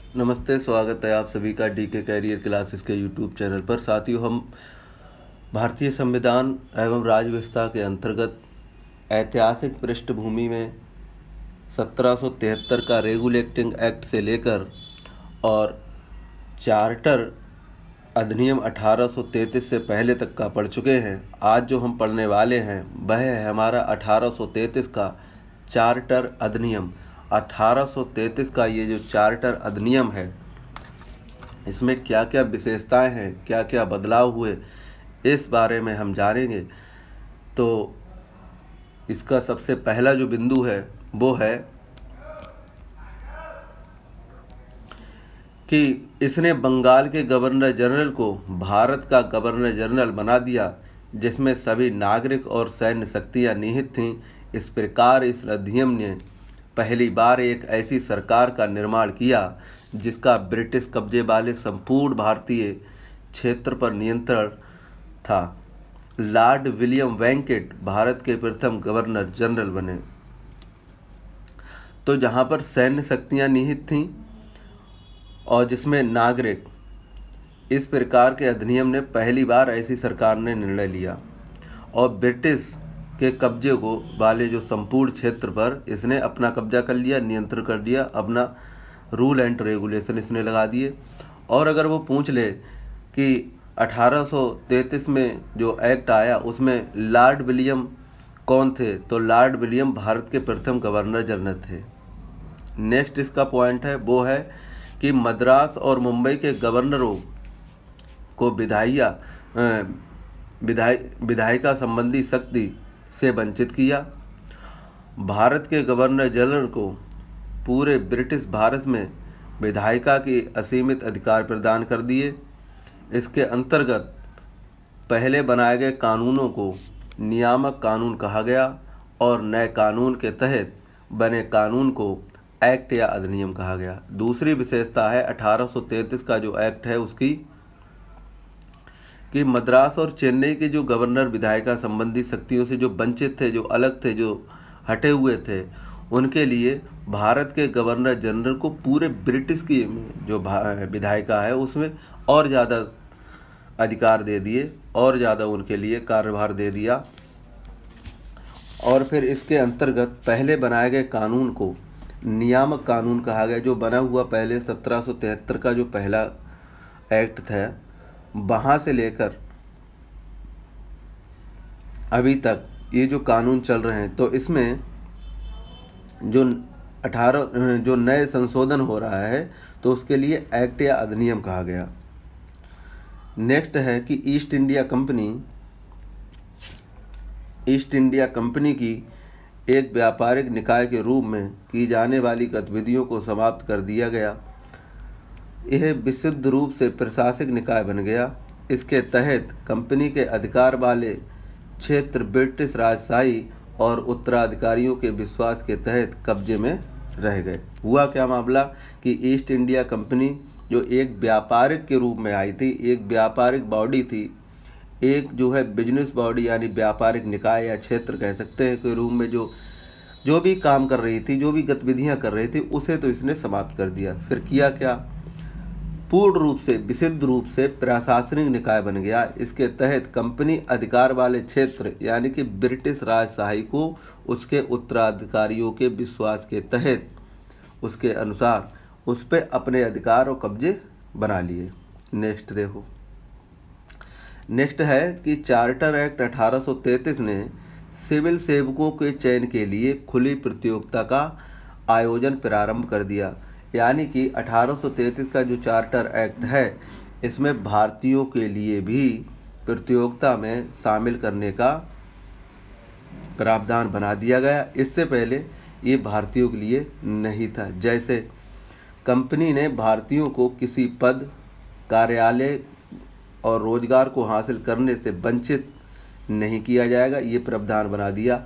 नमस्ते, स्वागत है आप सभी का डीके कैरियर क्लासेस के यूट्यूब चैनल पर। साथियों, हम भारतीय संविधान एवं राज्य व्यवस्था के अंतर्गत ऐतिहासिक पृष्ठभूमि में 1773 का रेगुलेटिंग एक्ट से लेकर और चार्टर अधिनियम 1833 से पहले तक का पढ़ चुके हैं। आज जो हम पढ़ने वाले हैं वह है हमारा 1833 का चार्टर अधिनियम। 1833 का ये जो चार्टर अधिनियम है, इसमें क्या क्या विशेषताएं हैं, क्या क्या बदलाव हुए, इस बारे में हम जानेंगे। तो इसका सबसे पहला जो बिंदु है वो है कि इसने बंगाल के गवर्नर जनरल को भारत का गवर्नर जनरल बना दिया, जिसमें सभी नागरिक और सैन्य शक्तियां निहित थीं। इस प्रकार इस अधिनियम ने पहली बार एक ऐसी सरकार का निर्माण किया जिसका ब्रिटिश कब्जे वाले संपूर्ण भारतीय क्षेत्र पर नियंत्रण था। लॉर्ड विलियम वेंकेट भारत के प्रथम गवर्नर जनरल बने। तो जहाँ पर सैन्य शक्तियाँ निहित थीं और जिसमें नागरिक, इस प्रकार के अधिनियम ने पहली बार ऐसी सरकार ने निर्णय लिया। और ब्रिटिश के कब्जे को वाले जो संपूर्ण क्षेत्र पर इसने अपना कब्जा कर लिया, नियंत्रण कर दिया, अपना रूल एंड रेगुलेशन इसने लगा दिए। और अगर वो पूछ ले कि 1833 में जो एक्ट आया उसमें लॉर्ड विलियम कौन थे, तो लॉर्ड विलियम भारत के प्रथम गवर्नर जनरल थे। नेक्स्ट इसका पॉइंट है वो है कि मद्रास और मुंबई के गवर्नरों को विधायिका संबंधी शक्ति से वंचित किया। भारत के गवर्नर जनरल को पूरे ब्रिटिश भारत में विधायिका के असीमित अधिकार प्रदान कर दिए। इसके अंतर्गत पहले बनाए गए कानूनों को नियामक कानून कहा गया और नए कानून के तहत बने कानून को एक्ट या अधिनियम कहा गया। दूसरी विशेषता है 1833 का जो एक्ट है उसकी, कि मद्रास और चेन्नई के जो गवर्नर विधायिका संबंधी शक्तियों से जो वंचित थे, जो अलग थे, जो हटे हुए थे, उनके लिए भारत के गवर्नर जनरल को पूरे ब्रिटिश की जो विधायिका है उसमें और ज़्यादा अधिकार दे दिए और ज़्यादा उनके लिए कार्यभार दे दिया। और फिर इसके अंतर्गत पहले बनाए गए कानून को नियामक कानून कहा गया, जो बना हुआ पहले 1773 का जो पहला एक्ट था, वहाँ से लेकर अभी तक ये जो कानून चल रहे हैं, तो इसमें जो नए संशोधन हो रहा है तो उसके लिए एक्ट या अधिनियम कहा गया। नेक्स्ट है कि ईस्ट इंडिया कंपनी की एक व्यापारिक निकाय के रूप में की जाने वाली गतिविधियों को समाप्त कर दिया गया। यह विशुद्ध रूप से प्रशासनिक निकाय बन गया। इसके तहत कंपनी के अधिकार वाले क्षेत्र ब्रिटिश राजशाही और उत्तराधिकारियों के विश्वास के तहत कब्जे में रह गए। हुआ क्या मामला कि ईस्ट इंडिया कंपनी जो एक व्यापारिक के रूप में आई थी, एक व्यापारिक बॉडी थी, एक जो है बिजनेस बॉडी यानी व्यापारिक निकाय या क्षेत्र कह सकते हैं, के रूप में जो भी काम कर रही थी, जो भी गतिविधियां कर रही थी, उसे तो इसने समाप्त कर दिया। फिर किया क्या, पूर्ण रूप से विशुद्ध रूप से प्रशासनिक निकाय बन गया। इसके तहत कंपनी अधिकार वाले क्षेत्र यानी कि ब्रिटिश राजशाही को उसके उत्तराधिकारियों के विश्वास के तहत उसके अनुसार उस पर अपने अधिकार और कब्जे बना लिए। नेक्स्ट देखो, नेक्स्ट है कि चार्टर एक्ट 1833 ने सिविल सेवकों के चयन के लिए खुली प्रतियोगिता का आयोजन प्रारंभ कर दिया। यानी कि 1833 का जो चार्टर एक्ट है, इसमें भारतीयों के लिए भी प्रतियोगिता में शामिल करने का प्रावधान बना दिया गया। इससे पहले ये भारतीयों के लिए नहीं था। जैसे कंपनी ने भारतीयों को किसी पद, कार्यालय और रोजगार को हासिल करने से वंचित नहीं किया जाएगा, ये प्रावधान बना दिया।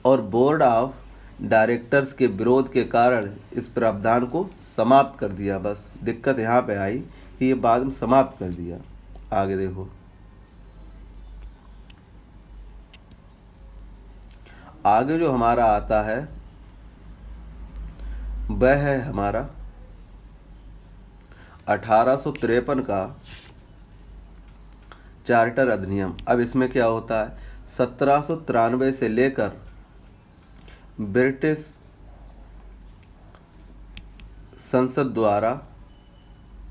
और बोर्ड ऑफ डायरेक्टर्स के विरोध के कारण इस प्रावधान को समाप्त कर दिया। बस दिक्कत यहाँ पे आई कि ये बाद में समाप्त कर दिया। आगे देखो, आगे जो हमारा आता है वह है हमारा 1853 का चार्टर अधिनियम। अब इसमें क्या होता है, 1793 से लेकर ब्रिटिश संसद द्वारा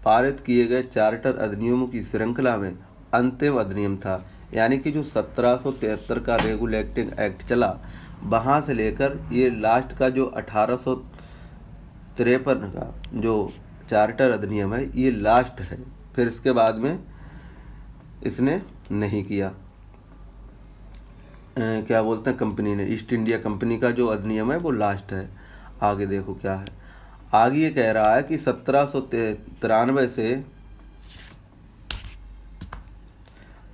पारित किए गए चार्टर अधिनियमों की श्रृंखला में अंतिम अधिनियम था। यानी कि जो 1773 का रेगुलेटिंग एक्ट चला, वहाँ से लेकर ये लास्ट का जो 1853 का जो चार्टर अधिनियम है, ये लास्ट है। फिर इसके बाद में इसने नहीं किया, क्या बोलते हैं, कंपनी ने, ईस्ट इंडिया कंपनी का जो अधिनियम है वो लास्ट है। आगे देखो क्या है, आगे ये कह रहा है कि 1793 से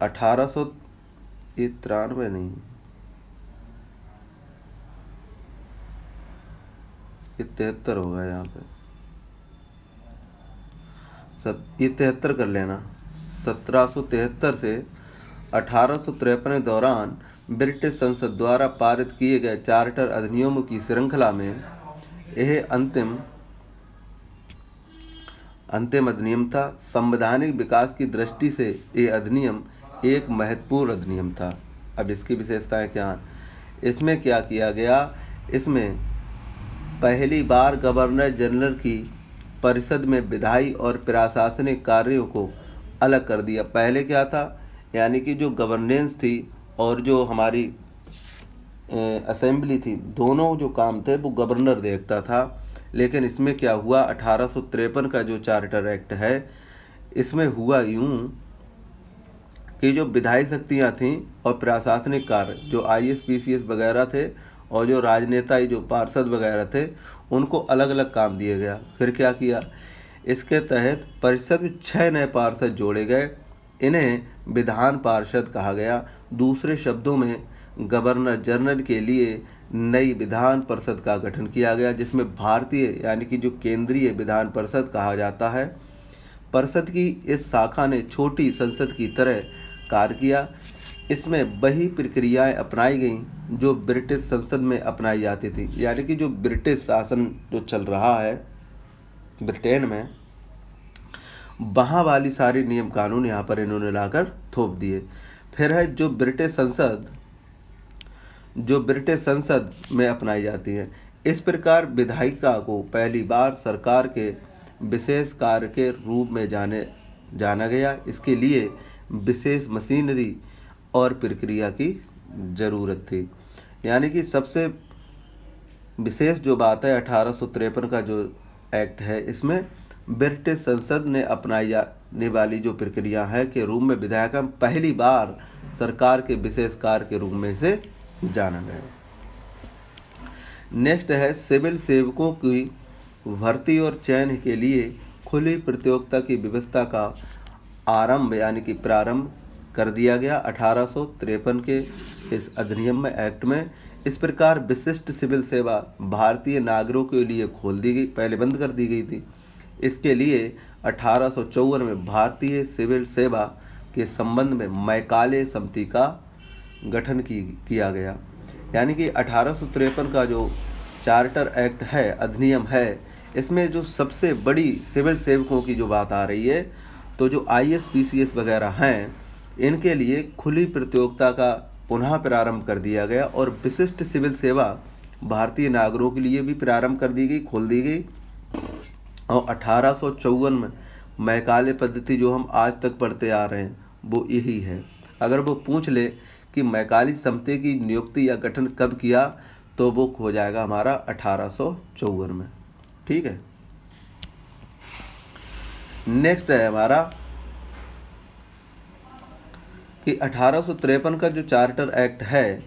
1893 नहीं, ये 73 होगा यहाँ पे, ये 73 कर लेना। 1773 से 1853 के दौरान ब्रिटिश संसद द्वारा पारित किए गए चार्टर अधिनियमों की श्रृंखला में यह अंतिम अधिनियम था। संवैधानिक विकास की दृष्टि से ये अधिनियम एक महत्वपूर्ण अधिनियम था। अब इसकी विशेषताएं क्या हैं, इसमें क्या किया गया, इसमें पहली बार गवर्नर जनरल की परिषद में विधायी और प्रशासनिक कार्यों को अलग कर दिया। पहले क्या था, यानी कि जो गवर्नेंस थी और जो हमारी असेंबली थी, दोनों जो काम थे वो गवर्नर देखता था। लेकिन इसमें क्या हुआ, 1853 का जो चार्टर एक्ट है, इसमें हुआ यूं कि जो विधायी शक्तियां थीं और प्रशासनिक कार्य, जो IAS PCS वगैरह थे और जो राजनेता जो पार्षद वगैरह थे, उनको अलग अलग काम दिया गया। फिर क्या किया, इसके तहत परिषद में 6 नए पार्षद जोड़े गए, इन्हें विधान पार्षद कहा गया। दूसरे शब्दों में गवर्नर जनरल के लिए नई विधान परिषद का गठन किया गया, जिसमें भारतीय यानी कि जो केंद्रीय विधान परिषद कहा जाता है। परिषद की इस शाखा ने छोटी संसद की तरह कार्य किया। इसमें वही प्रक्रियाएं अपनाई गईं जो ब्रिटिश संसद में अपनाई जाती थी। यानी कि जो ब्रिटिश शासन जो चल रहा है ब्रिटेन में, वहाँ वाली सारी नियम कानून यहाँ पर इन्होंने लाकर थोप दिए। फिर है जो ब्रिटिश संसद में अपनाई जाती है। इस प्रकार विधायिका को पहली बार सरकार के विशेष कार्य के रूप में जाना गया। इसके लिए विशेष मशीनरी और प्रक्रिया की ज़रूरत थी। यानी कि सबसे विशेष जो बात है 1853 का जो एक्ट है, इसमें ब्रिटिश संसद ने अपनाई जाने वाली जो प्रक्रिया है के रूप में विधायिका पहली बार सरकार के विशेष कार्य के रूप में से जाना गया। नेक्स्ट है सिविल सेवकों की भर्ती और चयन के लिए खुली प्रतियोगिता की व्यवस्था का आरंभ यानी कि प्रारंभ कर दिया गया 1853 के इस अधिनियम में, एक्ट में। इस प्रकार विशिष्ट सिविल सेवा भारतीय नागरिकों के लिए खोल दी गई, पहले बंद कर दी गई थी। इसके लिए 1854 में भारतीय सिविल सेवा के संबंध में मैकाले समिति का गठन किया गया। यानी कि 1853 का जो चार्टर एक्ट है, अधिनियम है, इसमें जो सबसे बड़ी सिविल सेवकों की जो बात आ रही है, तो जो IAS PCS वगैरह हैं, इनके लिए खुली प्रतियोगिता का पुनः प्रारंभ कर दिया गया और विशिष्ट सिविल सेवा भारतीय नागरिकों के लिए भी प्रारंभ कर दी गई, खोल दी गई। और 1854 में मैकाले पद्धति जो हम आज तक पढ़ते आ रहे हैं वो यही है। अगर वो पूछ ले कि मैकाले समिति की नियुक्ति या गठन कब किया, तो वो हो जाएगा हमारा 1854 में। ठीक है। नेक्स्ट है हमारा कि 1853 का जो चार्टर एक्ट है,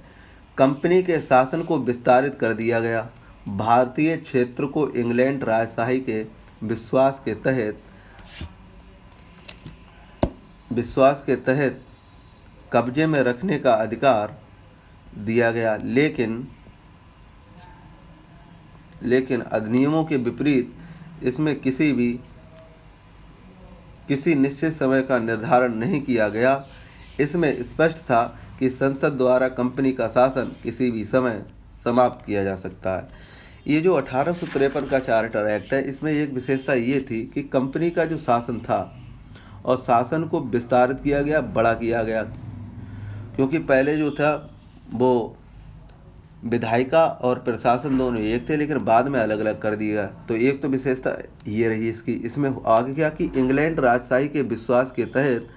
कंपनी के शासन को विस्तारित कर दिया गया। भारतीय क्षेत्र को इंग्लैंड राजशाही के विश्वास के तहत कब्जे में रखने का अधिकार दिया गया। लेकिन अधिनियमों के विपरीत इसमें किसी निश्चित समय का निर्धारण नहीं किया गया। इसमें स्पष्ट था कि संसद द्वारा कंपनी का शासन किसी भी समय समाप्त किया जा सकता है। ये जो 1853 का चार्टर एक्ट है, इसमें एक विशेषता ये थी कि कंपनी का जो शासन था और शासन को विस्तारित किया गया, बड़ा किया गया। क्योंकि पहले जो था वो विधायिका और प्रशासन दोनों एक थे, लेकिन बाद में अलग अलग कर दिया। तो एक तो विशेषता ये रही इसकी। इसमें आगे क्या कि इंग्लैंड राजशाही के विश्वास के तहत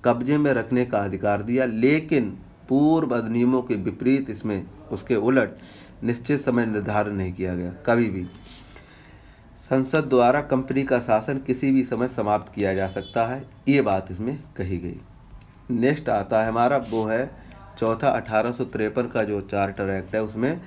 कब्जे में रखने का अधिकार दिया, लेकिन पूर्व अधिनियमों के विपरीत इसमें उसके उलट निश्चित समय निर्धारण नहीं किया गया। कभी भी संसद द्वारा कंपनी का शासन किसी भी समय समाप्त किया जा सकता है, ये बात इसमें कही गई। नेक्स्ट आता है हमारा, वो है चौथा 1853 का जो चार्टर एक्ट है, उसमें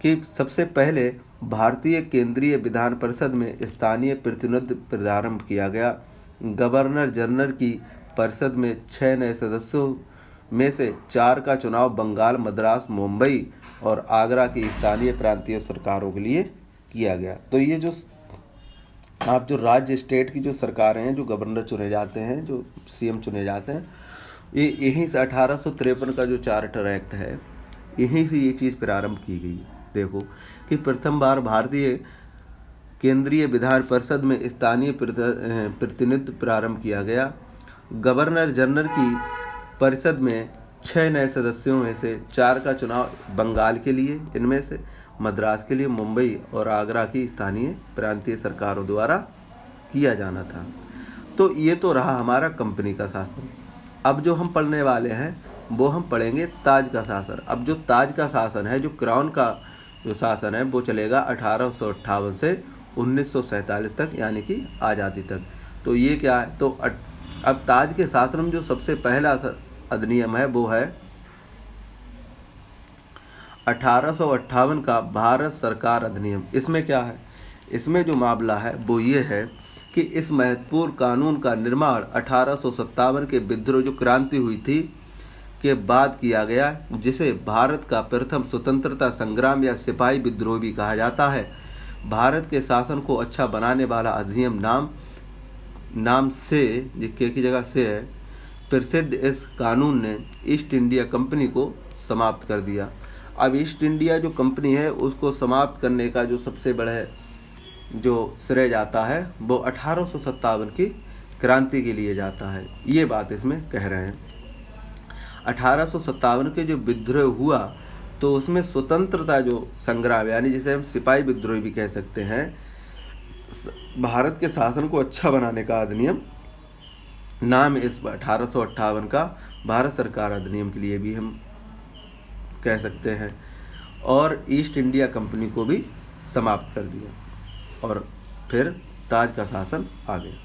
कि सबसे पहले भारतीय केंद्रीय विधान परिषद में स्थानीय प्रतिनिधित्व प्रारंभ किया गया। गवर्नर जनरल की परिषद में 6 नए सदस्यों में से 4 का चुनाव बंगाल, मद्रास, मुंबई और आगरा की स्थानीय प्रांतीय सरकारों के लिए किया गया। तो ये जो आप जो राज्य स्टेट की जो सरकारें हैं, जो गवर्नर चुने जाते हैं, जो सीएम चुने जाते हैं, ये यहीं से 1853 का जो चार्टर एक्ट है, यहीं से ये चीज़ प्रारंभ की गई। देखो कि प्रथम बार भारतीय केंद्रीय विधान परिषद में स्थानीय प्रतिनिधित्व प्रारंभ किया गया। गवर्नर जनरल की परिषद में 6 नए सदस्यों में से 4 का चुनाव बंगाल के लिए, इनमें से मद्रास के लिए, मुंबई और आगरा की स्थानीय प्रांतीय सरकारों द्वारा किया जाना था। तो ये तो रहा हमारा कंपनी का शासन। अब जो हम पढ़ने वाले हैं वो हम पढ़ेंगे ताज का शासन। अब जो ताज का शासन है, जो क्राउन का जो शासन है, वो चलेगा 1858 से 1947 तक, यानी कि आज़ादी तक। तो ये क्या है, तो अब ताज के शासन में जो सबसे पहला अधिनियम है वो है 1858 का भारत सरकार अधिनियम। इसमें क्या है, इसमें जो मामला है वो ये है कि इस महत्वपूर्ण कानून का निर्माण 1857 के विद्रोह, जो क्रांति हुई थी, के बाद किया गया, जिसे भारत का प्रथम स्वतंत्रता संग्राम या सिपाही विद्रोह भी कहा जाता है। भारत के शासन को अच्छा बनाने वाला अधिनियम नाम से के की जगह से है प्रसिद्ध इस कानून ने ईस्ट इंडिया कंपनी को समाप्त कर दिया। अब ईस्ट इंडिया जो कंपनी है, उसको समाप्त करने का जो सबसे बड़ा जो श्रेय जाता है वो 1857 की क्रांति के लिए जाता है। ये बात इसमें कह रहे हैं। 1857 के जो विद्रोह हुआ, तो उसमें स्वतंत्रता जो संग्राम, यानी जिसे हम सिपाही विद्रोह भी कह सकते हैं, भारत के शासन को अच्छा बनाने का अधिनियम नाम इस 1858 का भारत सरकार अधिनियम के लिए भी हम कह सकते हैं। और ईस्ट इंडिया कंपनी को भी समाप्त कर दिया और फिर ताज का शासन आ गया।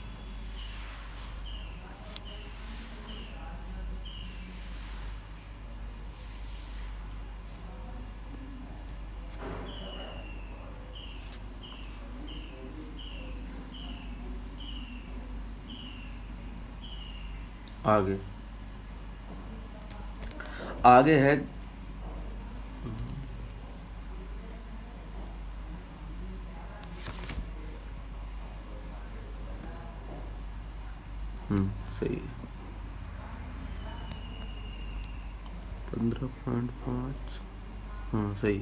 आगे है सही 15.5, हाँ सही।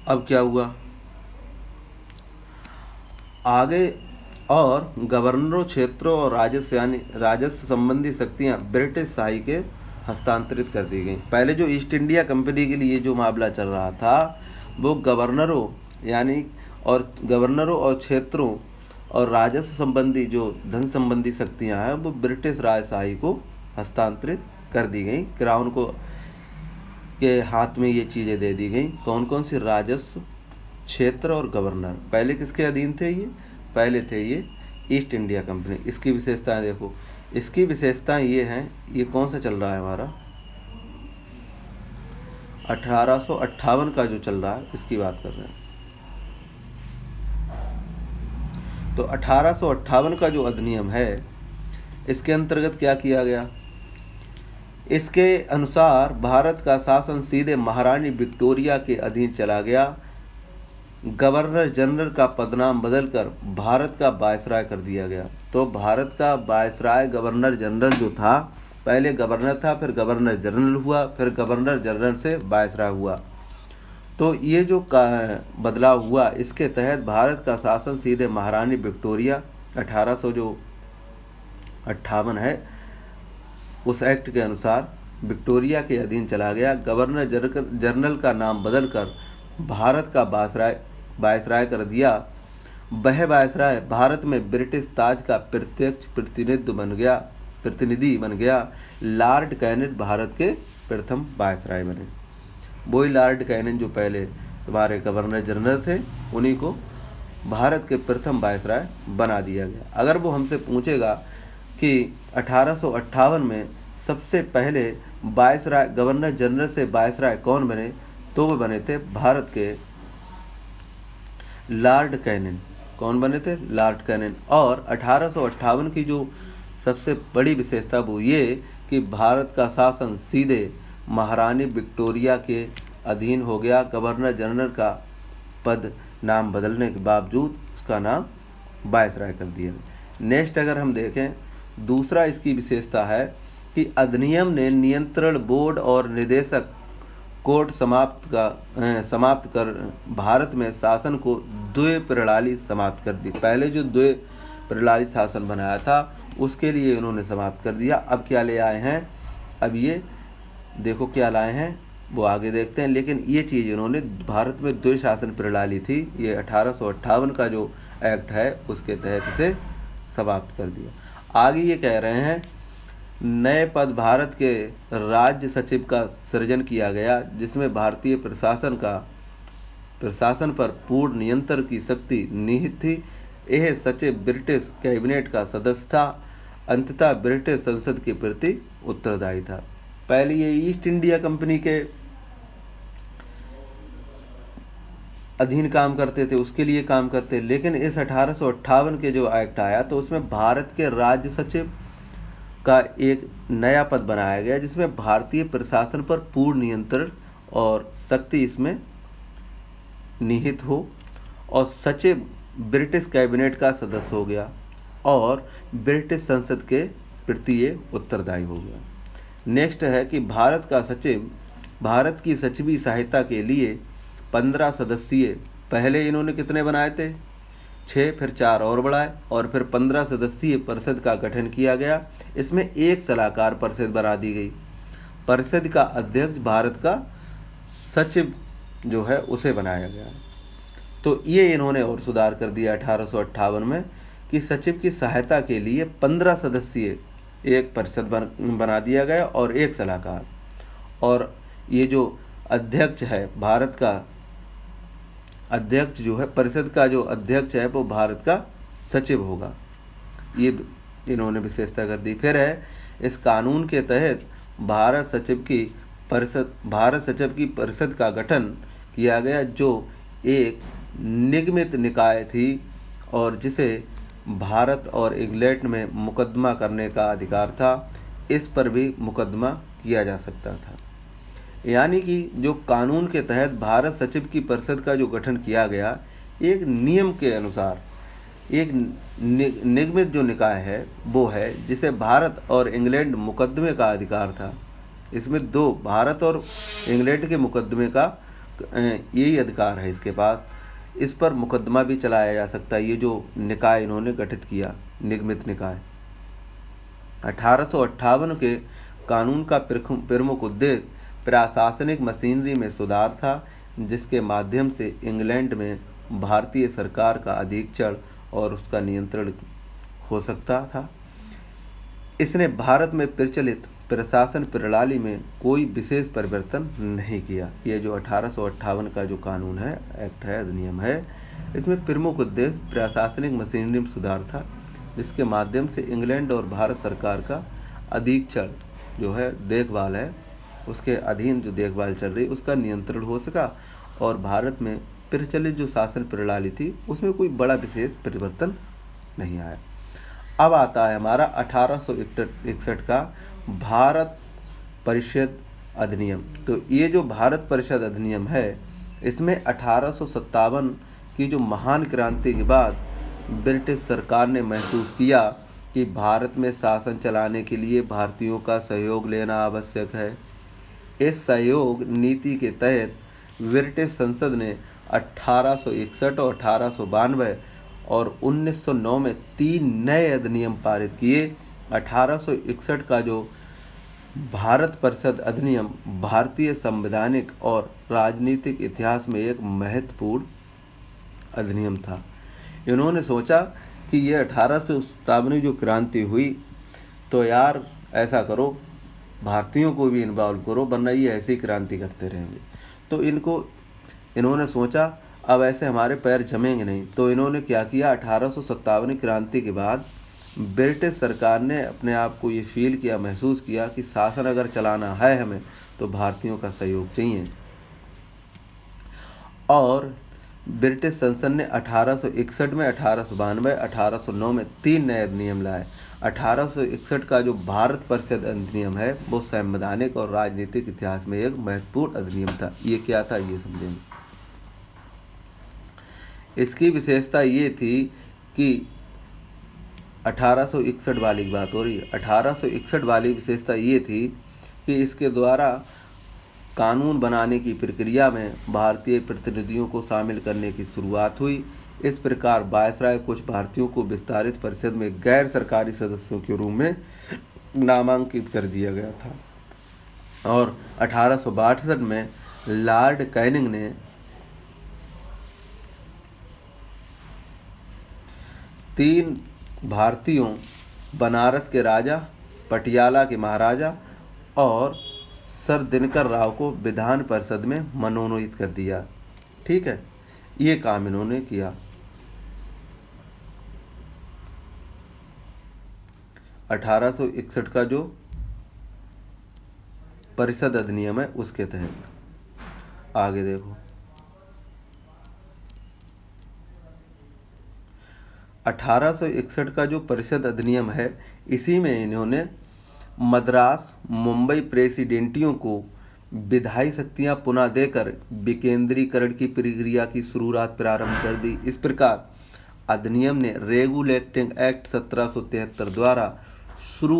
अब क्या हुआ आगे, और गवर्नरों, क्षेत्रों और राजस्व संबंधी शक्तियां ब्रिटिश शाही के हस्तांतरित कर दी गई। पहले जो ईस्ट इंडिया कंपनी के लिए जो मामला चल रहा था, वो गवर्नरों और क्षेत्रों और राजस्व संबंधी जो धन संबंधी शक्तियां हैं, वो ब्रिटिश राजशाही को हस्तांतरित कर दी गई। क्राउन को के हाथ में ये चीज़ें दे दी गई। कौन कौन सी, राजस्व, क्षेत्र और गवर्नर। पहले किसके अधीन थे ये, पहले थे ये ईस्ट इंडिया कंपनी। इसकी विशेषताएं देखो, इसकी विशेषताएं ये हैं, ये कौन सा चल रहा है हमारा 1858 का जो चल रहा है, इसकी बात कर रहे हैं। तो 1858 का जो अधिनियम है, इसके अंतर्गत क्या किया गया, इसके अनुसार भारत का शासन सीधे महारानी विक्टोरिया के अधीन चला गया। गवर्नर जनरल का पदनाम बदलकर भारत का वायसराय कर दिया गया। तो भारत का वायसराय गवर्नर जनरल जो था, पहले गवर्नर था, फिर गवर्नर जनरल हुआ, फिर गवर्नर जनरल से वायसराय हुआ। तो ये जो बदलाव हुआ, इसके तहत भारत का शासन सीधे महारानी विक्टोरिया 1858 है, उस एक्ट के अनुसार विक्टोरिया के अधीन चला गया। गवर्नर जनरल का नाम बदलकर भारत का वायसराय कर दिया। वह वायसराय भारत में ब्रिटिश ताज का प्रत्यक्ष प्रतिनिधि बन गया। लॉर्ड कैनिंग भारत के प्रथम वायसराय बने। वही लॉर्ड कैनिंग जो पहले तुम्हारे गवर्नर जनरल थे, उन्हीं को भारत के प्रथम वायसराय बना दिया गया। अगर वो हमसे पूछेगा कि 1858 में सबसे पहले वायसराय, गवर्नर जनरल से वायसराय कौन बने, तो वो बने थे भारत के लॉर्ड कैनिंग। कौन बने थे? Lord Canning. और 1858 की जो सबसे बड़ी विशेषता वो ये कि भारत का शासन सीधे महारानी विक्टोरिया के अधीन हो गया। गवर्नर जनरल का पद नाम बदलने के बावजूद उसका नाम वायसराय कर दिया। नेक्स्ट अगर हम देखें, दूसरा इसकी विशेषता है कि अधिनियम ने नियंत्रण बोर्ड और निदेशक कोर्ट समाप्त कर भारत में शासन को द्वय प्रणाली समाप्त कर दी। पहले जो द्वय प्रणाली शासन बनाया था उसके लिए इन्होंने समाप्त कर दिया। अब क्या ले आए हैं? अब ये देखो क्या लाए हैं, वो आगे देखते हैं। लेकिन ये चीज़ इन्होंने, भारत में द्वय शासन प्रणाली थी, ये 1858 का जो एक्ट है उसके तहत इसे समाप्त कर दिया। आगे ये कह रहे हैं, नए पद भारत के राज्य सचिव का सृजन किया गया, जिसमें भारतीय प्रशासन पर पूर्ण नियंत्रण की शक्ति निहित थी। यह सचिव ब्रिटिश कैबिनेट का सदस्य था, अंततः ब्रिटिश संसद के प्रति उत्तरदायी था। पहले ये ईस्ट इंडिया कंपनी के अधीन काम करते थे, उसके लिए काम करते, लेकिन इस 1858 के जो एक्ट आया तो उसमें भारत के राज्य सचिव का एक नया पद बनाया गया, जिसमें भारतीय प्रशासन पर पूर्ण नियंत्रण और शक्ति इसमें निहित हो, और सचिव ब्रिटिश कैबिनेट का सदस्य हो गया और ब्रिटिश संसद के प्रति ये उत्तरदायी हो गया। नेक्स्ट है कि भारत का सचिव भारत की सचिवी सहायता के लिए 15 सदस्यीय, पहले इन्होंने कितने बनाए थे? 6, फिर 4 और बढ़ाए और फिर 15 सदस्यीय परिषद का गठन किया गया। इसमें एक सलाहकार परिषद बना दी गई। परिषद का अध्यक्ष भारत का सचिव जो है उसे बनाया गया। तो ये इन्होंने और सुधार कर दिया 1858 में कि सचिव की सहायता के लिए 15 सदस्यीय एक परिषद बना दिया गया और एक सलाहकार, और ये जो अध्यक्ष है भारत का अध्यक्ष जो है, परिषद का जो अध्यक्ष है वो भारत का सचिव होगा। ये इन्होंने विशेषता कर दी। फिर है, इस कानून के तहत भारत सचिव की परिषद का गठन किया गया, जो एक निगमित निकाय थी और जिसे भारत और इंग्लैंड में मुकदमा करने का अधिकार था। इस पर भी मुकदमा किया जा सकता था। यानी कि जो कानून के तहत भारत सचिव की परिषद का जो गठन किया गया, एक नियम के अनुसार एक निगमित जो निकाय है वो है, जिसे भारत और इंग्लैंड मुकदमे का अधिकार था। इसमें दो, भारत और इंग्लैंड के मुकदमे का यही अधिकार है इसके पास। इस पर मुकदमा भी चलाया जा सकता है। ये जो निकाय इन्होंने गठित किया, निगमित निकाय। 1858 के कानून का प्रमुख उद्देश्य प्रशासनिक मशीनरी में सुधार था, जिसके माध्यम से इंग्लैंड में भारतीय सरकार का अधीक्षण और उसका नियंत्रण हो सकता था। इसने भारत में प्रचलित प्रशासन प्रणाली में कोई विशेष परिवर्तन नहीं किया। ये जो 1858 का जो कानून है, एक्ट है, अधिनियम है, इसमें प्रमुख उद्देश्य प्रशासनिक मशीनरी में सुधार था, जिसके माध्यम से इंग्लैंड और भारत सरकार का अधीक्षण जो है, देखभाल है, उसके अधीन जो देखभाल चल रही उसका नियंत्रण हो सका, और भारत में प्रचलित जो शासन प्रणाली थी उसमें कोई बड़ा विशेष परिवर्तन नहीं आया। अब आता है हमारा 1861 का भारत परिषद अधिनियम। तो ये जो भारत परिषद अधिनियम है, इसमें 1857 की जो महान क्रांति के बाद ब्रिटिश सरकार ने महसूस किया कि भारत में शासन चलाने के लिए भारतीयों का सहयोग लेना आवश्यक है। इस सहयोग नीति के तहत ब्रिटिश संसद ने 1861 और 1892 और 1909 में 3 नए अधिनियम पारित किए। 1861 का जो भारत परिषद अधिनियम भारतीय संवैधानिक और राजनीतिक इतिहास में एक महत्वपूर्ण अधिनियम था। इन्होंने सोचा कि ये 1857 जो क्रांति हुई, तो यार ऐसा करो, भारतीयों को भी इन्वॉल्व करो, वरना ये ऐसे ही क्रांति करते रहेंगे। तो इन्होंने सोचा अब ऐसे हमारे पैर जमेंगे नहीं। तो इन्होंने क्या किया, 1857 क्रांति के बाद ब्रिटिश सरकार ने अपने आप को ये फील किया, महसूस किया कि शासन अगर चलाना है हमें तो भारतीयों का सहयोग चाहिए। और ब्रिटिश संसद ने 1861 में, 1892, 1809 में 3 नए अधिनियम लाए। 1861 का जो भारत परिषद अधिनियम है वो संवैधानिक और राजनीतिक इतिहास में एक महत्वपूर्ण अधिनियम था। ये क्या था ये समझेंगे। इसकी विशेषता ये थी कि 1861 वाली की बात हो रही है। 1861 वाली विशेषता ये थी कि इसके द्वारा कानून बनाने की प्रक्रिया में भारतीय प्रतिनिधियों को शामिल करने की शुरुआत हुई। इस प्रकार वायसराय कुछ भारतीयों को विस्तारित परिषद में गैर सरकारी सदस्यों के रूप में नामांकित कर दिया गया था। और 1862 में लॉर्ड कैनिंग ने 3 भारतीयों, बनारस के राजा, पटियाला के महाराजा और सर दिनकर राव को विधान परिषद में मनोनीत कर दिया। ठीक है, ये काम इन्होंने किया। 1861 का जो परिषद अधिनियम है उसके तहत। आगे देखो, 1861 का जो परिषद अधिनियम है, इसी में इन्होंने मद्रास मुंबई प्रेसिडेंटियों को विधायी शक्तियां पुनः देकर विकेंद्रीकरण की प्रक्रिया की शुरुआत प्रारंभ कर दी। इस प्रकार अधिनियम ने रेगुलेटिंग एक्ट 1773 द्वारा शुरू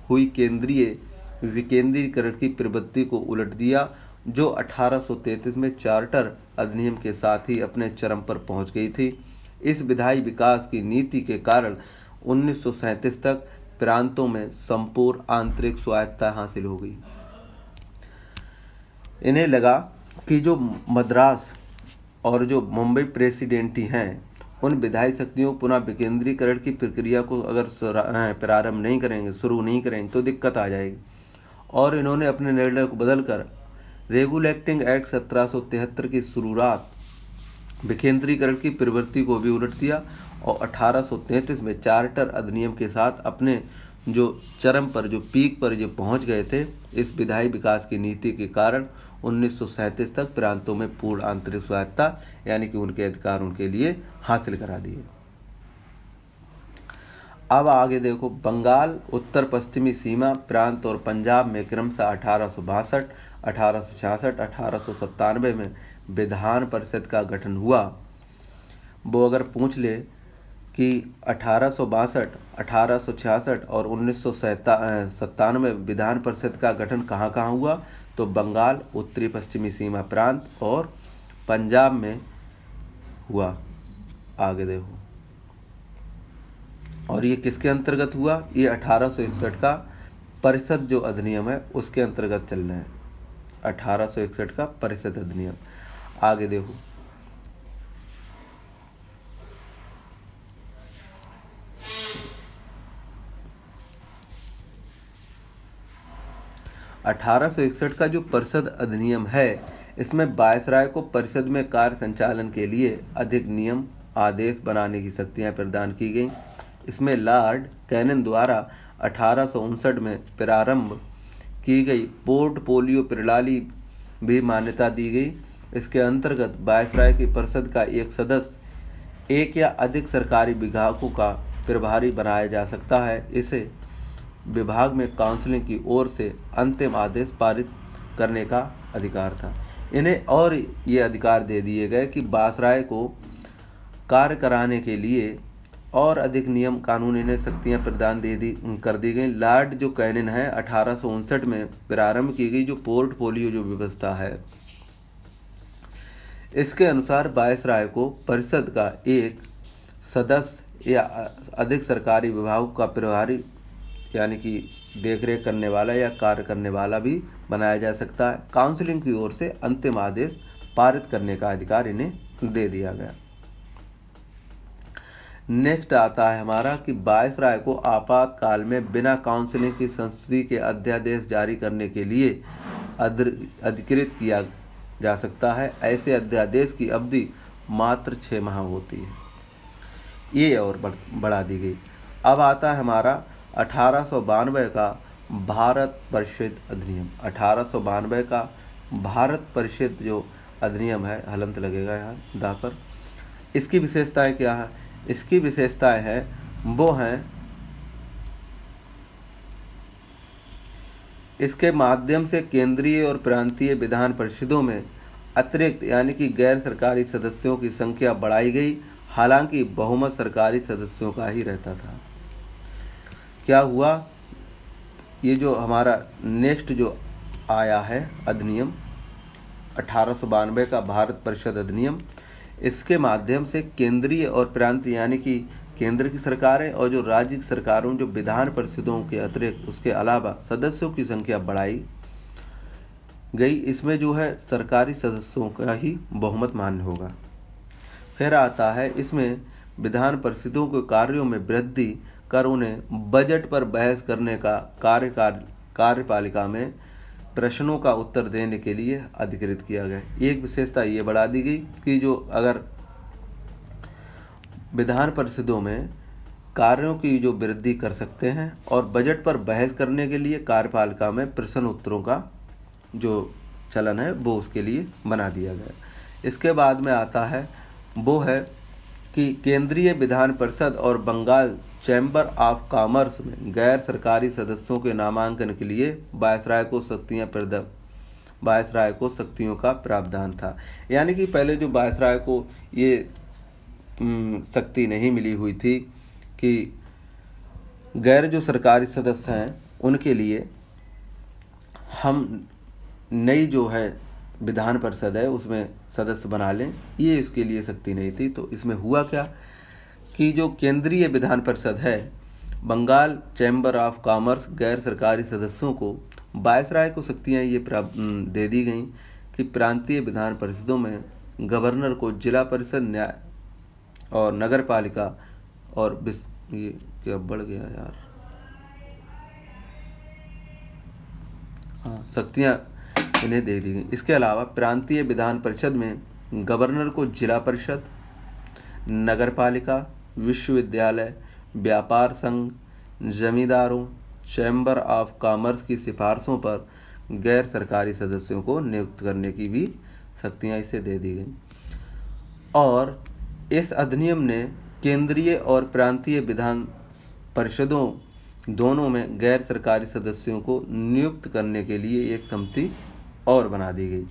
हुई केंद्रीय विकेंद्रीकरण की प्रवृत्ति को उलट दिया, जो 1833 में चार्टर अधिनियम के साथ ही अपने चरम पर पहुंच गई थी। इस विधायी विकास की नीति के कारण 1937 तक प्रांतों में संपूर्ण आंतरिक स्वायत्तता हासिल हो गई। इन्हें लगा कि जो मद्रास और जो मुंबई प्रेसिडेंटी हैं, उन विधायी शक्तियों पुनः विकेंद्रीकरण की प्रक्रिया को अगर प्रारंभ नहीं करेंगे, शुरू नहीं करेंगे तो दिक्कत आ जाएगी। और इन्होंने अपने निर्णय को बदलकर रेगुलेटिंग एक्ट 1773 की शुरुआत विकेंद्रीकरण की प्रवृत्ति को भी उलट दिया और 1833 में चार्टर अधिनियम के साथ अपने जो चरम पर, जो पीक पर जो पहुंच गए थे, इस विधायी विकास की नीति के कारण 1937 तक प्रांतों में पूर्ण आंतरिक स्वायत्तता यानी कि उनके अधिकार उनके लिए हासिल करा दिए। अब आगे देखो, बंगाल, उत्तर पश्चिमी सीमा प्रांत और पंजाब में क्रमशः 1862, 1866, 1897 में विधान परिषद का गठन हुआ। वो अगर पूछ ले कि 1862, 1866 और 1997 विधान परिषद का गठन कहाँ कहाँ हुआ, तो बंगाल, उत्तरी पश्चिमी सीमा प्रांत और पंजाब में हुआ। आगे देखो, और ये किसके अंतर्गत हुआ, ये 1861 का परिषद जो अधिनियम है उसके अंतर्गत चलना है। 1861 का परिषद अधिनियम। आगे देखो, (1861) का जो परिषद अधिनियम है, इसमें वायसराय को परिषद में कार्य संचालन के लिए अधिक नियम आदेश बनाने की शक्तियां प्रदान की गईं। इसमें लॉर्ड कैनिंग द्वारा 1859 में प्रारंभ की गई पोर्टफोलियो प्रणाली भी मान्यता दी गई। इसके अंतर्गत वायसराय की परिषद का एक सदस्य एक या अधिक सरकारी विभागों का प्रभारी बनाया जा सकता है। इसे विभाग में काउंसिल की ओर से अंतिम आदेश पारित करने का अधिकार था। इन्हें और ये अधिकार दे दिए गए कि वायसराय को कार्य कराने के लिए और अधिक नियम कानून इन्हें शक्तियाँ प्रदान कर दी गई। लॉर्ड जो कैनिंग है, 1859 में प्रारंभ की गई जो पोर्टफोलियो जो व्यवस्था है, इसके अनुसार वायसराय को परिषद का एक सदस्य या अधिक सरकारी विभाग का प्रभारी यानी कि देखरेख करने वाला या कार्य करने वाला भी बनाया जा सकता है। काउंसिलिंग की ओर से अंतिम आदेश पारित करने का अधिकार इन्हें दे दिया गया। नेक्स्ट आता है हमारा कि वायसराय को आपातकाल में बिना काउंसिलिंग की संस्तुति के अध्यादेश जारी करने के लिए अधिकृत किया जा सकता है। ऐसे अध्यादेश की अवधि मात्र 6 माह होती है। ये और बढ़ा दी गई। अब आता है हमारा 1892 का भारत परिषद अधिनियम। 1892 का भारत परिषद जो अधिनियम है, हलंत लगेगा यहाँ दा पर। इसकी विशेषताएं क्या है? इसकी विशेषताएं हैं वो हैं इसके माध्यम से केंद्रीय और प्रांतीय विधान परिषदों में अतिरिक्त यानी कि गैर सरकारी सदस्यों की संख्या बढ़ाई गई। हालांकि बहुमत सरकारी सदस्यों का ही रहता था। क्या हुआ? ये जो हमारा नेक्स्ट जो आया है अधिनियम 1892 का भारत परिषद अधिनियम, इसके माध्यम से केंद्रीय और प्रांतीय यानी कि केंद्र की सरकारें और जो राज्य की सरकारों जो विधान परिषदों के अतिरिक्त उसके अलावा सदस्यों की संख्या बढ़ाई गई। इसमें जो है सरकारी सदस्यों का ही बहुमत मान्य होगा। फिर आता है इसमें विधान परिषदों के कार्यों में वृद्धि कर उन्हें बजट पर बहस करने का कार्यपालिका में प्रश्नों का उत्तर देने के लिए अधिकृत किया गया। एक विशेषता ये बढ़ा दी गई कि जो अगर विधान परिषदों में कार्यों की जो वृद्धि कर सकते हैं और बजट पर बहस करने के लिए कार्यपालिका में प्रश्न उत्तरों का जो चलन है वो उसके लिए बना दिया गया। इसके बाद में आता है वो है कि केंद्रीय विधान परिषद और बंगाल चैम्बर ऑफ कॉमर्स में गैर सरकारी सदस्यों के नामांकन के लिए वायसराय को शक्तियों का प्रावधान था। यानी कि पहले जो वायसराय को ये शक्ति नहीं मिली हुई थी कि गैर जो सरकारी सदस्य हैं उनके लिए हम नई जो है विधान परिषद है उसमें सदस्य बना लें, ये इसके लिए शक्ति नहीं थी। तो इसमें हुआ क्या कि जो केंद्रीय विधान परिषद है बंगाल चैम्बर ऑफ कॉमर्स गैर सरकारी सदस्यों को वायसराय को शक्तियाँ ये दे दी गई कि प्रांतीय विधान परिषदों में गवर्नर को जिला परिषद न्याय और नगर पालिका और ये क्या बढ़ गया यार, हाँ, शक्तियाँ इन्हें दे दी गई। इसके अलावा प्रांतीय विधान परिषद में गवर्नर को जिला परिषद, नगर पालिका, विश्वविद्यालय, व्यापार संघ, जमींदारों, चैम्बर ऑफ कॉमर्स की सिफारिशों पर गैर सरकारी सदस्यों को नियुक्त करने की भी शक्तियाँ इसे दे दी गई। और इस अधिनियम ने केंद्रीय और प्रांतीय विधान परिषदों दोनों में गैर सरकारी सदस्यों को नियुक्त करने के लिए एक समिति और बना दी गई।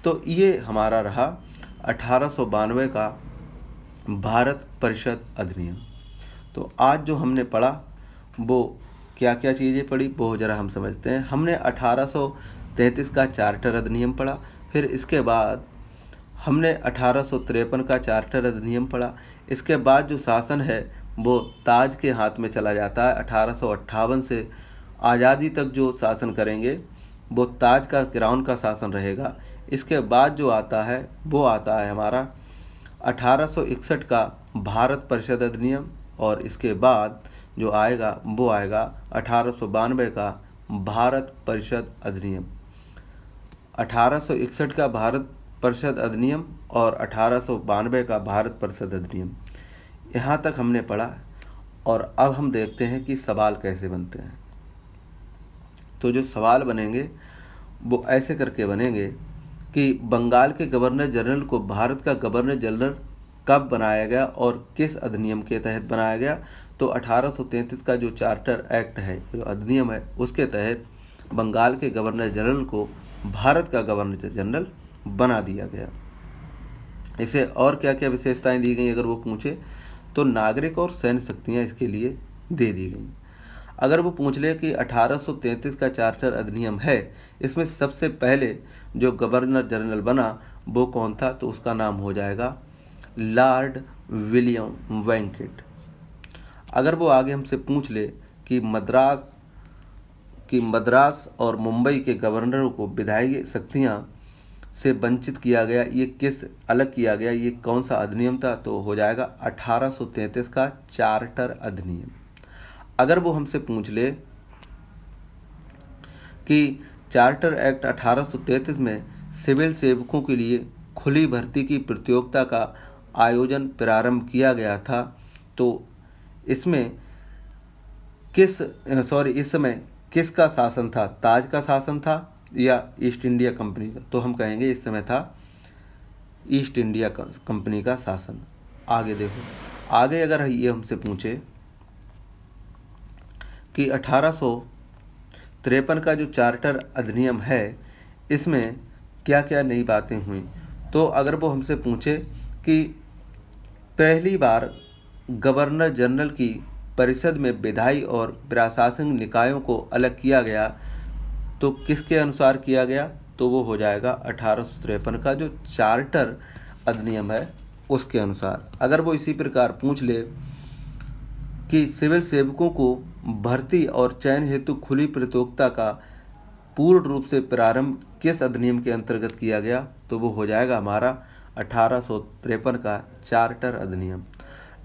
तो ये हमारा रहा 1892 का भारत परिषद अधिनियम। तो आज जो हमने पढ़ा वो क्या क्या चीज़ें पढ़ी वो ज़रा हम समझते हैं। हमने 1833 का चार्टर अधिनियम पढ़ा, फिर इसके बाद हमने 1853 का चार्टर अधिनियम पढ़ा। इसके बाद जो शासन है वो ताज के हाथ में चला जाता है। 1858 से आज़ादी तक जो शासन करेंगे वो ताज का क्राउन का शासन रहेगा। इसके बाद जो आता है वो आता है हमारा 1861 का भारत परिषद अधिनियम, और इसके बाद जो आएगा वो आएगा 1892 का भारत परिषद अधिनियम। 1861 का भारत परिषद अधिनियम और 1892 का भारत परिषद अधिनियम, यहाँ तक हमने पढ़ा। और अब हम देखते हैं कि सवाल कैसे बनते हैं। तो जो सवाल बनेंगे वो ऐसे करके बनेंगे कि बंगाल के गवर्नर जनरल को भारत का गवर्नर जनरल कब बनाया गया और किस अधिनियम के तहत बनाया गया। तो 1833 का जो चार्टर एक्ट है, जो अधिनियम है, उसके तहत बंगाल के गवर्नर जनरल को भारत का गवर्नर जनरल बना दिया गया। इसे और क्या क्या विशेषताएं दी गई अगर वो पूछे तो नागरिक और सैन्य शक्तियां इसके लिए दे दी गई। अगर वो पूछ ले कि 1833 का चार्टर अधिनियम है, इसमें सबसे पहले जो गवर्नर जनरल बना वो कौन था? तो उसका नाम हो जाएगा लॉर्ड विलियम वेंकेट। अगर वो आगे हमसे पूछ ले कि मद्रास और मुंबई के गवर्नरों को विधायी शक्तियां से वंचित किया गया, ये किस अलग किया गया, ये कौन सा अधिनियम था? तो हो जाएगा 1833 का चार्टर अधिनियम। अगर वो हमसे पूछ ले कि चार्टर एक्ट 1833 में सिविल सेवकों के लिए खुली भर्ती की प्रतियोगिता का आयोजन प्रारंभ किया गया था, तो इस समय किसका शासन था? ताज का शासन था या ईस्ट इंडिया कंपनी का? तो हम कहेंगे इस समय था ईस्ट इंडिया कंपनी का शासन। आगे देखो, आगे अगर ये हमसे पूछे कि 1853 का जो चार्टर अधिनियम है, इसमें क्या क्या नई बातें हुई, तो अगर वो हमसे पूछे कि पहली बार गवर्नर जनरल की परिषद में विधायी और प्रशासनिक निकायों को अलग किया गया, तो किसके अनुसार किया गया? तो वो हो जाएगा 1853 का जो चार्टर अधिनियम है उसके अनुसार। अगर वो इसी प्रकार पूछ ले कि सिविल सेवकों को भर्ती और चयन हेतु खुली प्रतियोगिता का पूर्ण रूप से प्रारंभ किस अधिनियम के अंतर्गत किया गया? तो वो हो जाएगा हमारा 1853 का चार्टर अधिनियम।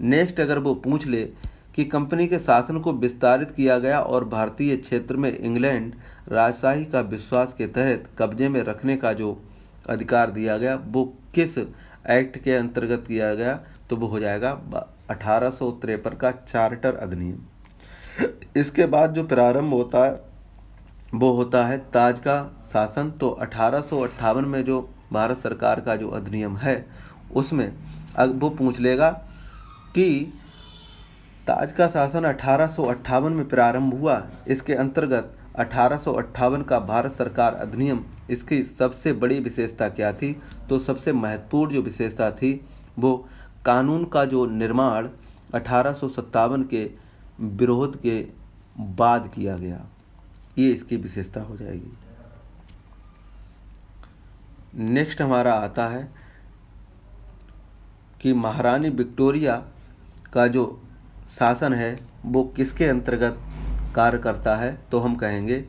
नेक्स्ट अगर वो पूछ ले कि कंपनी के शासन को विस्तारित किया गया और भारतीय क्षेत्र में इंग्लैंड राजशाही का विश्वास के तहत कब्जे में रखने का जो अधिकार दिया गया, वो किस एक्ट के अंतर्गत किया गया? तो वो हो जाएगा 1853 का चार्टर अधिनियम। इसके बाद जो प्रारंभ होता है वो होता है ताज का शासन। तो 1858 में जो भारत सरकार का जो अधिनियम है उसमें अब वो पूछ लेगा कि ताज का शासन 1858 में प्रारंभ हुआ, इसके अंतर्गत 1858 का भारत सरकार अधिनियम, इसकी सबसे बड़ी विशेषता क्या थी? तो सबसे महत्वपूर्ण जो विशेषता थी वो कानून का जो निर्माण 1857 के विरोध के बाद किया गया, ये इसकी विशेषता हो जाएगी। नेक्स्ट हमारा आता है कि महारानी विक्टोरिया का जो शासन है वो किसके अंतर्गत कार्य करता है? तो हम कहेंगे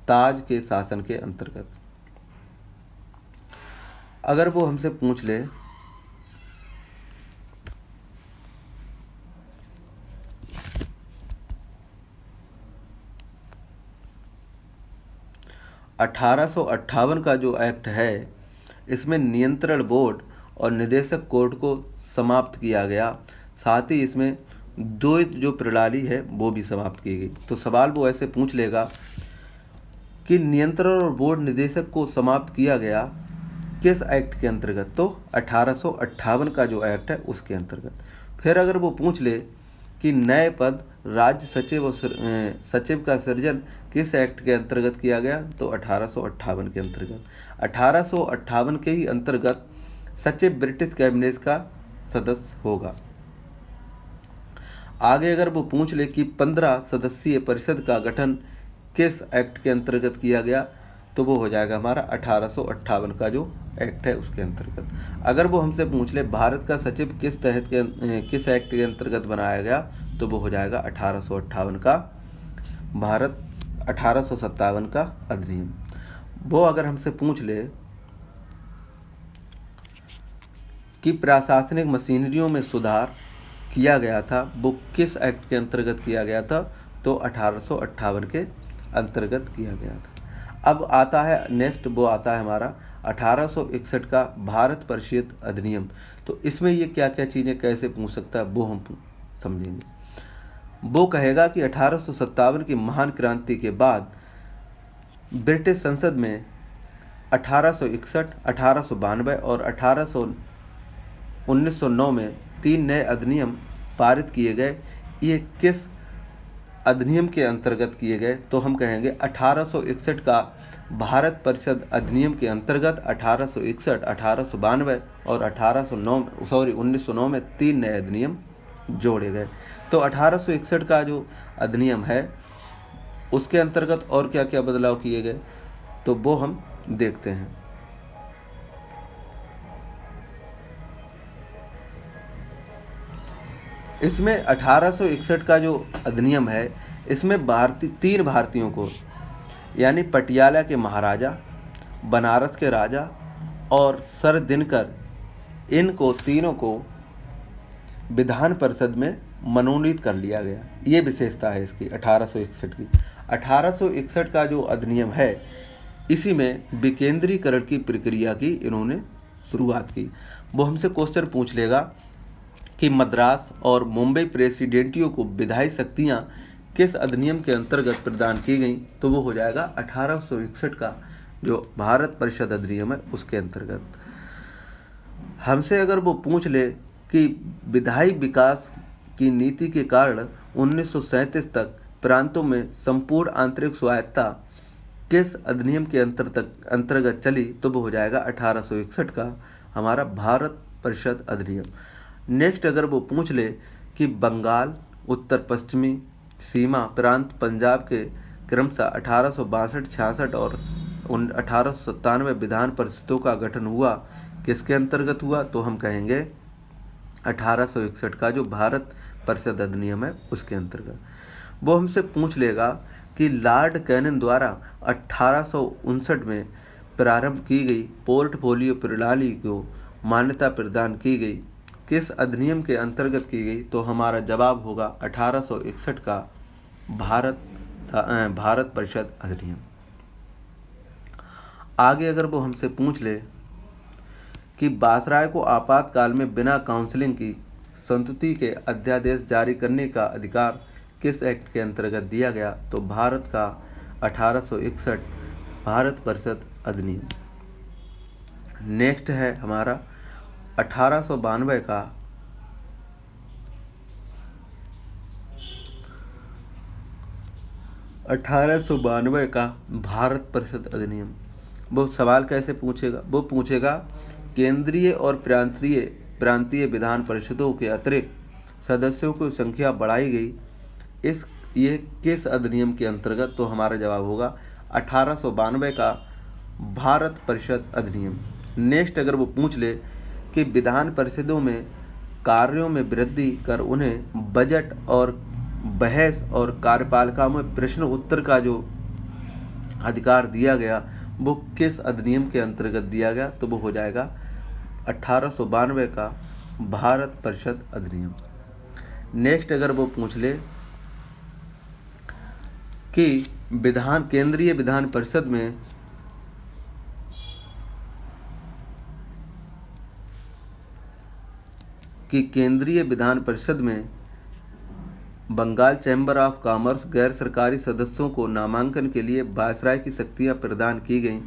ताज के शासन के अंतर्गत। अगर वो हमसे पूछ ले (1858) का जो एक्ट है, इसमें नियंत्रण बोर्ड और निदेशक कोर्ट को समाप्त किया गया, साथ ही इसमें द्वैत जो प्रणाली है वो भी समाप्त की गई। तो सवाल वो ऐसे पूछ लेगा कि नियंत्रण और बोर्ड निदेशक को समाप्त किया गया किस एक्ट के अंतर्गत? तो 1858 का जो एक्ट है उसके अंतर्गत। फिर अगर वो पूछ ले कि नए पद राज्य सचिव और सचिव का सृजन किस एक्ट के अंतर्गत किया गया? तो 1858 के अंतर्गत। 1858 के ही अंतर्गत सचिव ब्रिटिश कैबिनेट का सदस्य होगा। आगे अगर वो पूछ ले कि 15 सदस्यीय परिषद का गठन किस एक्ट के अंतर्गत किया गया? तो वो हो जाएगा हमारा 1858 का जो एक्ट है उसके अंतर्गत। अगर वो हमसे पूछ ले भारत का सचिव किस एक्ट के अंतर्गत बनाया गया? तो वो हो जाएगा 1858 का 1857 का अधिनियम। वो अगर हमसे पूछ ले कि प्रशासनिक मशीनरियों में सुधार किया गया था, वो किस एक्ट के अंतर्गत किया गया था? तो 1858 के अंतर्गत किया गया था। अब आता है नेक्स्ट, वो आता है हमारा 1861 का भारत परिषद अधिनियम। तो इसमें ये क्या क्या चीज़ें कैसे पूछ सकता है वो हम समझेंगे। वो कहेगा कि 1857 की महान क्रांति के बाद ब्रिटिश संसद में 1861, 1892 और 1909 में 3 नए अधिनियम पारित किए गए। ये किस अधिनियम के अंतर्गत किए गए? तो हम कहेंगे 1861 का भारत परिषद अधिनियम के अंतर्गत 1861, 1892 और 1909 में 3 नए अधिनियम जोड़े गए। तो 1861 का जो अधिनियम है उसके अंतर्गत और क्या क्या बदलाव किए गए तो वो हम देखते हैं। इसमें 1861 का जो अधिनियम है, इसमें तीन भारतीयों को, यानी पटियाला के महाराजा, बनारस के राजा और सर दिनकर, इनको तीनों को विधान परिषद में मनोनीत कर लिया गया। ये विशेषता है इसकी 1861 की। 1861 का जो अधिनियम है, इसी में विकेंद्रीकरण की प्रक्रिया की इन्होंने शुरुआत की। वो हमसे क्वेश्चन पूछ लेगा कि मद्रास और मुंबई प्रेसिडेंटियों को विधायी शक्तियाँ किस अधिनियम के अंतर्गत प्रदान की गई, तो वो हो जाएगा 1861 का जो भारत परिषद अधिनियम है उसके अंतर्गत। हमसे अगर वो पूछ ले कि विधायी विकास की नीति के कारण 1937 तक प्रांतों में संपूर्ण आंतरिक स्वायत्तता किस अधिनियम के अंतर्गत चली, तो वो हो जाएगा 1861 का हमारा भारत परिषद अधिनियम। नेक्स्ट अगर वो पूछ ले कि बंगाल, उत्तर पश्चिमी सीमा प्रांत पंजाब के क्रमशः 1862-66 और 1897 विधान परिषदों का गठन हुआ, किसके अंतर्गत हुआ, तो हम कहेंगे 1861 का जो भारत परिषद अधिनियम है उसके अंतर्गत। वो हमसे पूछ लेगा कि लॉर्ड कैनिंग द्वारा 1859 में प्रारंभ की गई पोर्टफोलियो प्रणाली को मान्यता प्रदान की गई, किस अधिनियम के अंतर्गत की गई, तो हमारा जवाब होगा 1861 का भारत परिषद अधिनियम। आगे अगर वो हमसे पूछ ले कि वायसराय को आपातकाल में बिना काउंसिलिंग की संतुति के अध्यादेश जारी करने का अधिकार किस एक्ट के अंतर्गत दिया गया, तो भारत का 1861 भारत परिषद अधिनियम। नेक्स्ट है हमारा 1892 का भारत परिषद अधिनियम। वो सवाल कैसे पूछेगा, वो पूछेगा केंद्रीय और प्रांतीय विधान परिषदों के अतिरिक्त सदस्यों की संख्या बढ़ाई गई, ये किस अधिनियम के अंतर्गत, तो हमारा जवाब होगा 1892 का भारत परिषद अधिनियम। नेक्स्ट अगर वो पूछ ले कि विधान परिषदों में कार्यों में वृद्धि कर उन्हें बजट और बहस और कार्यपालिका में प्रश्न उत्तर का जो अधिकार दिया गया, वो किस अधिनियम के अंतर्गत दिया गया, तो वो हो जाएगा 1892 का भारत परिषद अधिनियम। नेक्स्ट अगर वो पूछ ले कि केंद्रीय विधान परिषद में बंगाल चैम्बर ऑफ कॉमर्स गैर सरकारी सदस्यों को नामांकन के लिए वायसराय की शक्तियां प्रदान की गईं,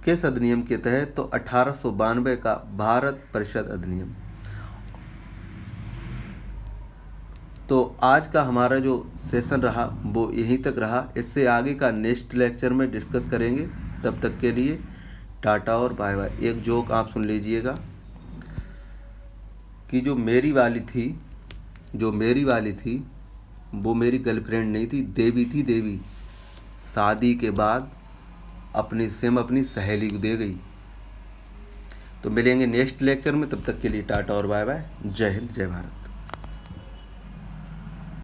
किस अधिनियम के तहत, तो 1892 का भारत परिषद अधिनियम। तो आज का हमारा जो सेशन रहा वो यहीं तक रहा। इससे आगे का नेक्स्ट लेक्चर में डिस्कस करेंगे। तब तक के लिए टाटा और बाय बाय। एक जोक आप सुन लीजिएगा कि जो मेरी वाली थी वो मेरी गर्लफ्रेंड नहीं थी, देवी थी देवी। शादी के बाद अपनी सिम अपनी सहेली को दे गई। तो मिलेंगे नेक्स्ट लेक्चर में, तब तक के लिए टाटा और बाय बाय। जय हिंद, जय भारत।